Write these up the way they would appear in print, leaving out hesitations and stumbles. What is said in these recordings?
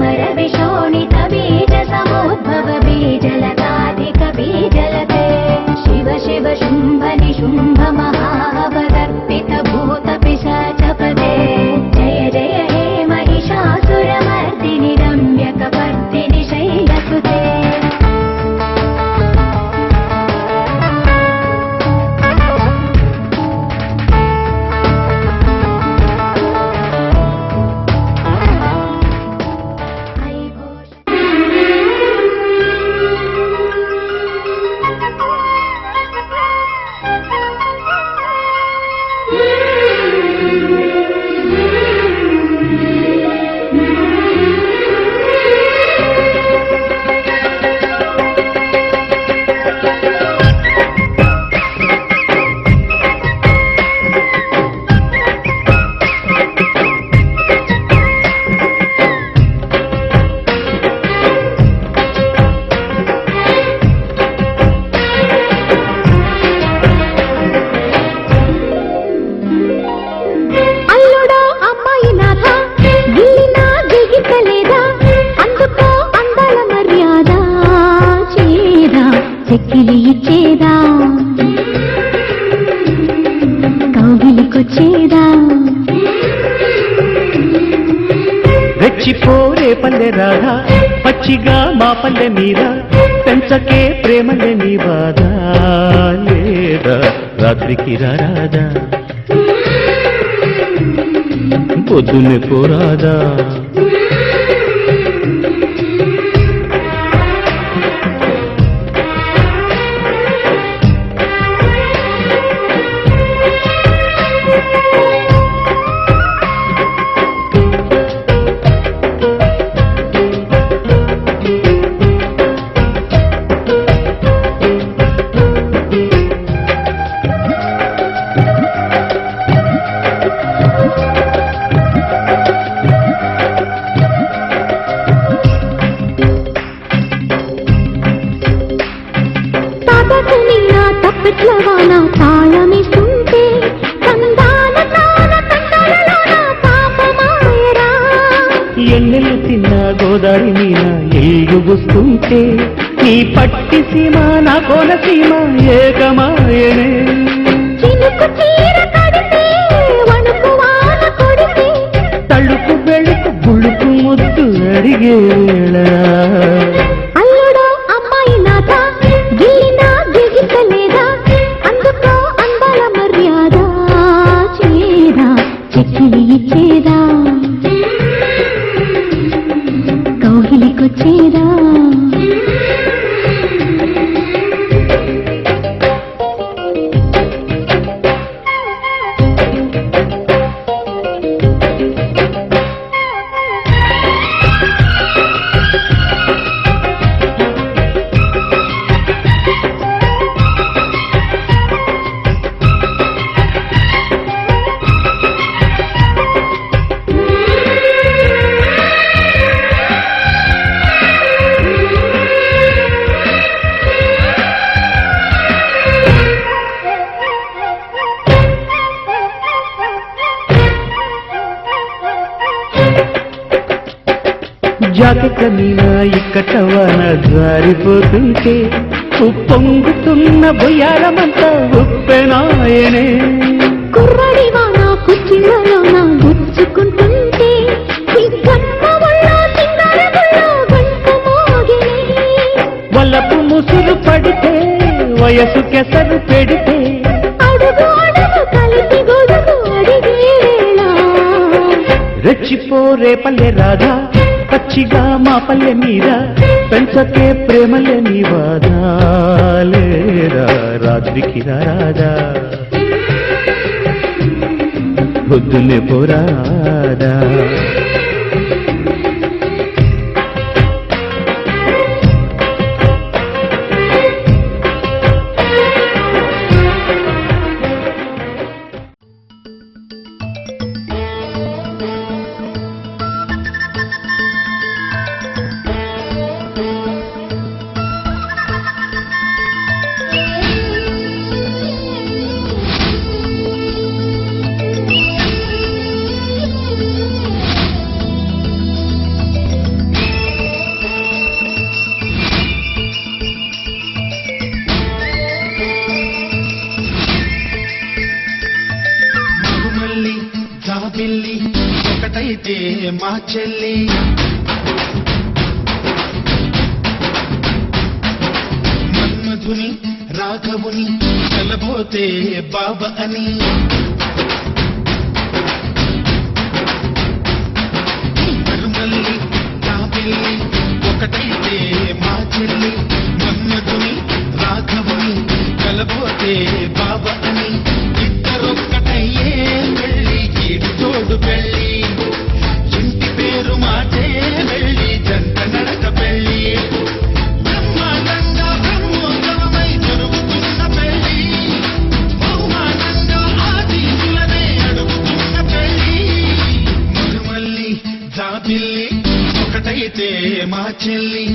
वर विशोणित बीज समुद्भव बीजलताधिक बीजलते शिव शिव शुंभ निशुंभ महावदर्पित भूत पिशाचपदे जय जय हे महिषासुरमर्दिनि रम्यकपर्दिनि शैलसुते రెచ్చిపోరే పల్లె రాధా పచ్చిగా మా పల్లె మీద పెంచకే ప్రేమలే నీ బాధ లేదా రాత్రికి రాదా పొద్దున్నే పోరాదా ఎన్నెల్లు తిన్న గోదావరి మీన ఎల్లుగుస్తుంటే నీ పట్టి సీమ నా కోన సీమ ఏకమాయనే తళుకు బెళుకు బుళుకు ముద్దు అడిగే వేళ జాకెట్ల మీద ఇక్కటవాన జారిపోతుంటే ఉప్పొంగుతున్న బొయ్యాలమంతా ఉప్పెనాయనే కుర్రడివాన కుచ్చిళ్ళలోన గుచ్చుకుంటుంటే వల్లపు ముసురు పడితే వయసు కెసరు పెడితే రెచ్చిపోరే పల్లె రాధా పచ్చిగా మా పల్లె మీద పెంచకే ప్రేమలే నీ బాధ లేదా రాత్రికి రాదా పొద్దున్నే పోరాదా ఒకటైతే మా చెల్లి మన్మధుని రాఘవుని కలబోతే బాబా అని మరుమల్లి కాబిల్లి ఒకటైతే మా చెల్లి మన్మధుని రాఘవుని కలబోతే బాబా అని ఇద్దరొక్కటయ్యే వెళ్ళి ఈడు తోడు పెళ్ళి ఇంటి పేరు మాటే వెళ్ళి జంట నడక పెళ్ళి బ్రహ్మాండంగా బ్రహ్మోత్సవమై జరుగుతున్న పెళ్ళి బహుమానంగా ఆశీసులనే అడుగుతున్న పెళ్ళి మరుమల్లి జాబిల్లి ఒకటైతే మా చెల్లి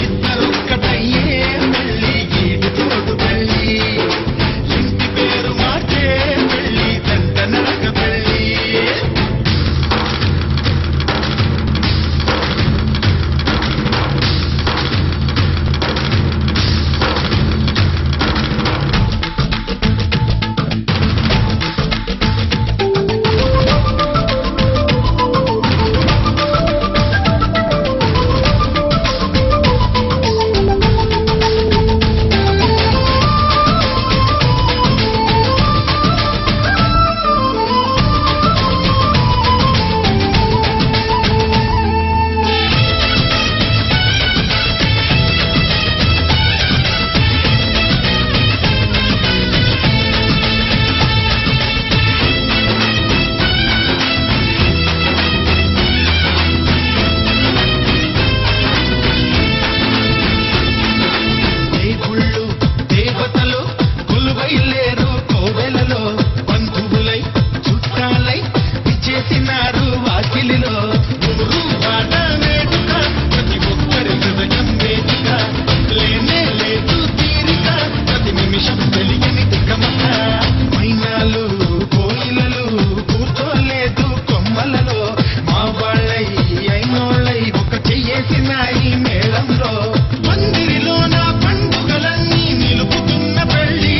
ఇద్దరొక్కటయ్యే వెళ్ళి ఈడు తోడు పెళ్ళి ఇంటి పేరు మాటే వెళ్ళి జంట నడక పెళ్ళి దేవుళ్ళు దేవతలు కొలువైలేరు కోవెలలో బంధువులై చుట్టాలై విచ్చేసినారు వాకిలిలో ఊరు వాడ వేడుక ప్రతి ఒక్కరి హృదయం వేదిక లేనే లేదు తీరిక ప్రతి నిమిషం తెలియని దిగమక మైనాలు కోయిలలు కూర్చోలేదు కొమ్మలలో మా వాళ్ళై అయినోళ్ళై ఒక చెయ్యేసినాయి మేళంలో మందిరిలోన పండుగలన్నీ నిలుపుతున్న పెళ్ళి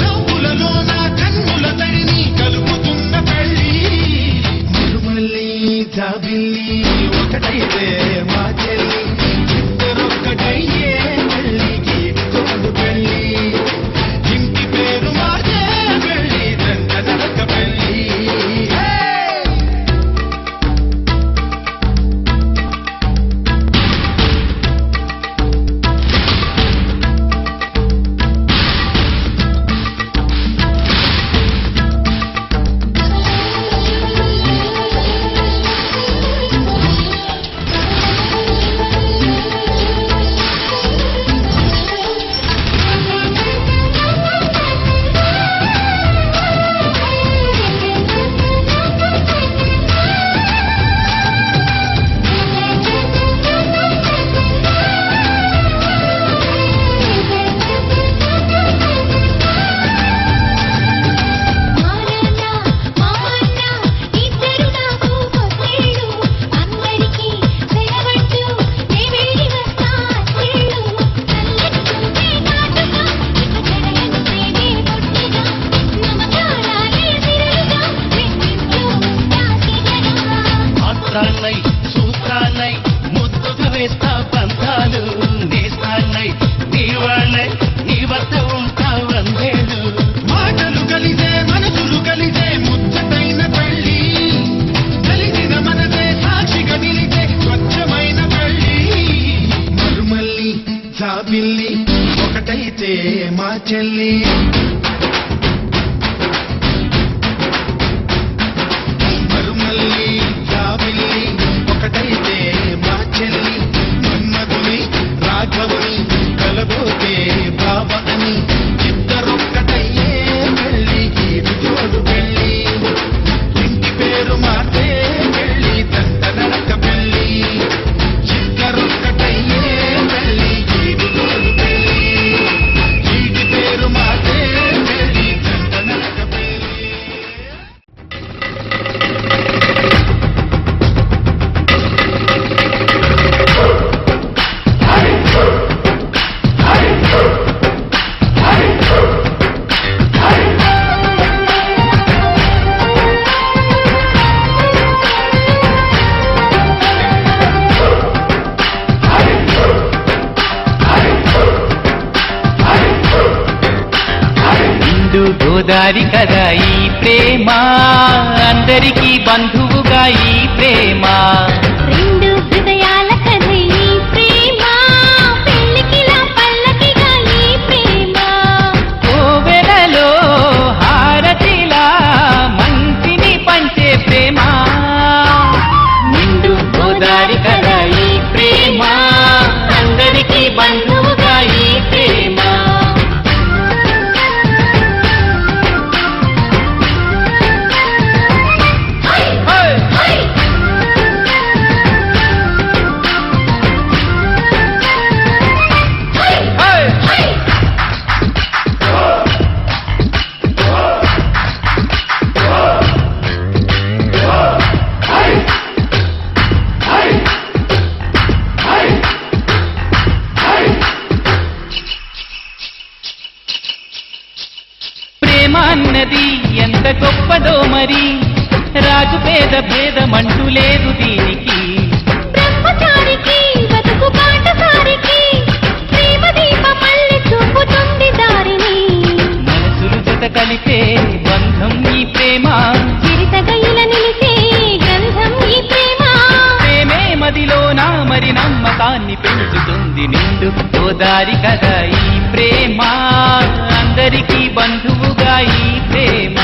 నవ్వులలోన కన్నుల తడిని కలుపుతున్న పెళ్ళి మరుమల్లి జాబిల్లి ఒకటైతే మా చెల్లి ఇద్దరొక్కటయ్యే పెళ్ళి గీడు తోడు పెళ్ళి ఇంటి పేరు మాటే పెళ్ళి జంట నడక పెళ్ళి పాత్రాన్నై సూత్రాన్నై ముద్దుగా వేస్తా బంధాలు నేస్తాన్నై నీ వాళ్ళై నీ వద్ద ఉంటా వందేళ్ళు మాటలు కలిసే మనసులు కలిసే ముచ్చటైన పెళ్ళి కలిసిన మనసే సాక్షిగా నిలిచే స్వచ్ఛమైన పెళ్ళి మరుమల్లి జాబిల్లి ఒకటైతే మా చెల్లి మరుమల్లి జాబిల్లి ఒకటైతే మా చెల్లి మన్మధుని రాఘవుని కలబోతే బాబా అని ఇద్దరొక్కటయ్యే పెళ్ళి గీడు తోడు పెళ్ళి ఇంటి పేరు మాటే పెళ్ళి దండ నడక పెళ్ళి ఇద్దరొక్కటయ్యే పెళ్ళి గీడు తోడు పెళ్ళి ఇంటి పేరు మాటే గోదారి కదా ఈ ప్రేమ, అందరికీ బంధువుగా ఈ ప్రేమ. రెండు హృదయాల కథ ఈ ప్రేమ, పెళ్ళికిలా పల్లకిగా ఈ ప్రేమ. కోవెలలో హారతిలా మంచిని పంచే ప్రేమ. నిండు గోదారి కదా ఈ ప్రేమ, అందరికీ బంధువుగా ఈ ప్రేమ. ప్రేమ అన్నది ఎంత గొప్పదో మరి, రాజు పేద భేదమంటూ లేదు దీనికి. బ్రహ్మచారికి బతుకు బాటసారికి, ప్రేమ దీపమల్లి చూపుతుంది దారిని. మనసులు జత కలిపే బంధం ఈ ప్రేమ, చిరితగైల నిలిచే గంధం ఈ ప్రేమ. ప్రేమే మదిలోన మరి నమ్మకాన్ని పెంచుతుంది. నిండు గోదారి కదా ఈ ప్రేమ, అందరికీ బంధువుగా ఈ ప్రేమ.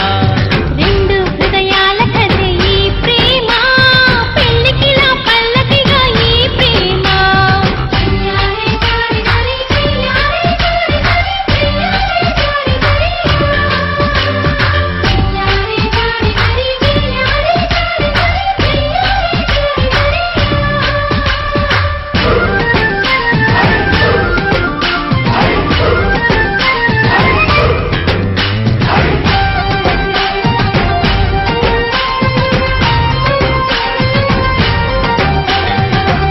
రెండు హృదయాల కథ ఈ ప్రేమ, పెళ్ళికిలా పల్లకిగా ఈ ప్రేమ. చెయ్యారే గారి గారి, చెయ్యారే గారి గారి, చెయ్యారే గారి గారి. చెయ్యారే గారి గారి, చెయ్యారే గారి గారి,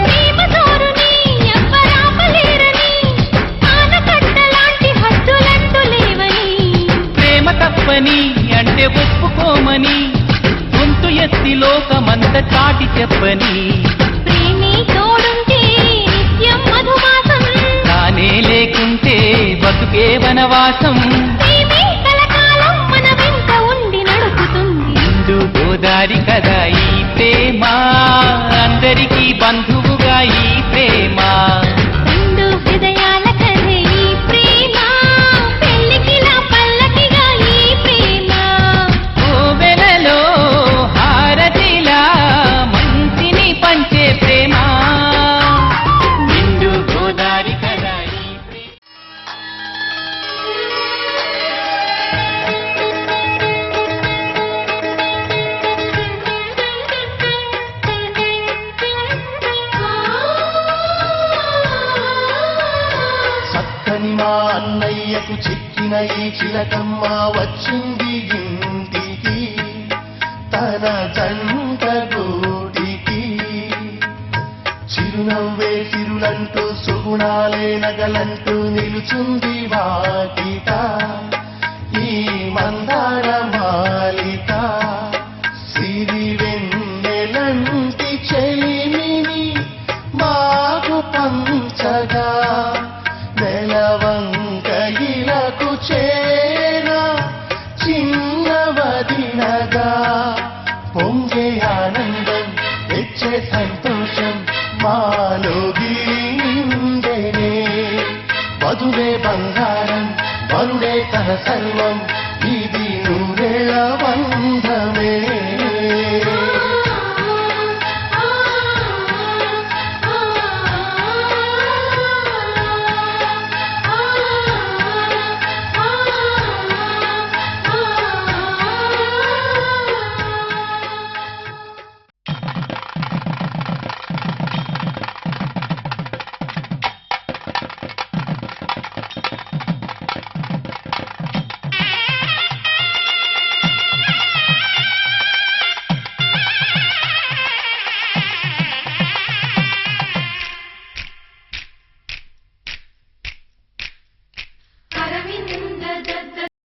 ప్రేమ జోరుని ఎవ్వరాపలేరని, ఆనకట్టలాంటి హద్దులంటూ లేవని. ప్రేమ తప్పని అంటే ఒప్పుకోమని, గొంతు ఎత్తి లోకమంత చాటి చెప్పని. ప్రేమే తోడుంటే నిత్యం మధుమాసం, తానే లేకుంటే బతుకే వనవాసం. ప్రేమే కలకాలం మన వెంట ఉండి నడుపుతుంది. నిండు గోదారి కదా ఈ ప్రేమ, అందరికీ బంధువుగా ఈ ప్రేమ. రెండు హృదయాల కథ ఈ ప్రేమ, పెళ్ళికిలా పల్లకిగా ఈ ప్రేమ. కోవెలలో హారతిలా మంచిని పంచే ప్రేమ. నిండు గోదారి కదా ఈ ప్రేమ. చక్కని మా అన్నయ్యకు చిక్కిన ఈ చిలకమ్మ వచ్చింది ఇంటికి, తన జంట గూటికి. చిరునవ్వే సిరులంటూ సుగుణాలే నగలంటూ నిలుచుంది వాకిట ఈ మందార మాలిక. సిరి వెన్నెలంటి చెలిమిని మాకు పంచగా, నెలవంకయిలకు చేర చిన్నవదినగా. పొంగే ఆనందం తెచ్చే సంతోషం మాలో గిలిందెనే. వధువే బంగారం వరుడే తన సర్వం,